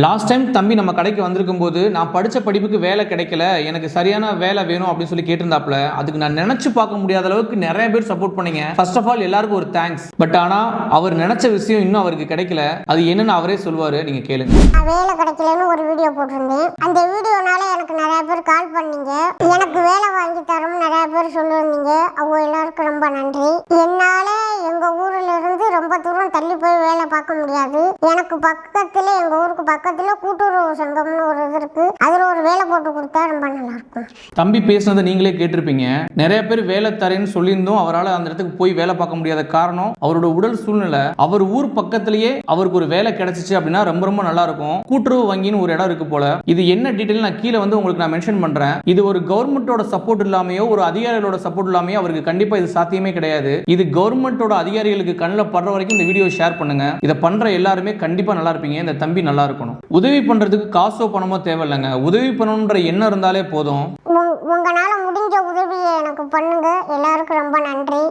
Last time தம்பி நம்ம கடைக்கு வந்திருக்கும் போது நான் படித்த படிப்புக்கு வேலை கிடைக்கல, எனக்கு சரியான வேலை வேணும் அப்படின்னு சொல்லி கேட்டிருந்தாப்புல. அதுக்கு நான் நினைச்சு பார்க்க முடியாத அளவுக்கு நிறைய பேர் சப்போர்ட் பண்ணீங்க. ஃபர்ஸ்ட் ஆஃப் ஆல் எல்லாருக்கும் ஒரு தேங்க்ஸ். பட் ஆனால் அவர் நினைச்ச விஷயம் இன்னும் அவருக்கு கிடைக்கல. அது என்னன்னு அவரே சொல்லுவாரு, நீங்க கேளுங்க. வேலை கிடைக்கலன்னு ஒரு வீடியோ போட்டிருந்தேன். அந்த வீடியோனால எனக்கு நிறைய பேர் கால் பண்ணீங்க, எனக்கு வேலை வாங்கி தரோம்னு நிறைய பேர் சொல்லியிருந்தீங்க. அவங்க எல்லாருக்கும் ரொம்ப நன்றி. என்னால எங்க ஊர்ல இருந்து ரொம்ப தூரம் தள்ளி போய் வேலை பார்க்க முடியாது. எனக்கு பக்கத்துல, எங்க ஊருக்கு பக்கத்துல கூட்டுறவு சங்கம்னு ஒரு இது இருக்கு, அதுல ஒரு வேலை போட்டு கொடுத்தா ரொம்ப நல்லா இருக்கும். தம்பி பேசுனதை நீங்களே கேட்டிருப்பீங்க. நிறைய பேர் வேலை தரேன்னு சொல்லியிருந்தோம். அவரால் அந்த இடத்துக்கு போய் வேலை பார்க்க முடியாத காரணம் அவரோட உடல் சூழ்நிலை. அவர் ஊர் பக்கத்திலேயே அவருக்கு ஒரு வேலை கிடைச்சிச்சு அப்படின்னா ரொம்ப ரொம்ப நல்லா இருக்கும். கூட்டுறவு வங்கின்னு ஒரு இடம் இருக்கு போல. இது என்ன டீடைல் நான் கீழே வந்து உங்களுக்கு நான் மென்ஷன் பண்றேன். இது ஒரு கவர்மெண்டோட சப்போர்ட் இல்லாமையோ ஒரு அதிகாரிகளோட சப்போர்ட் இல்லாமையோ அவருக்கு கண்டிப்பா இது சாத்தியமே கிடையாது. இது கவர்மெண்டோட அதிகாரிகளுக்கு கண்ணில் படுற வரைக்கும் இந்த வீடியோ ஷேர் பண்ணுங்க. இதை பண்ற எல்லாருமே கண்டிப்பா நல்லா இருப்பீங்க. இந்த தம்பி நல்லா இருக்கணும். உதவி பண்றதுக்கு காசோ பணமோ தேவையில்லைங்க. உதவி பண்ணணுன்ற எண்ணம் இருந்தாலே போதும். உங்களால முடிஞ்ச உதவியை எனக்கு பண்ணுங்க. எல்லாருக்கும் ரொம்ப நன்றி.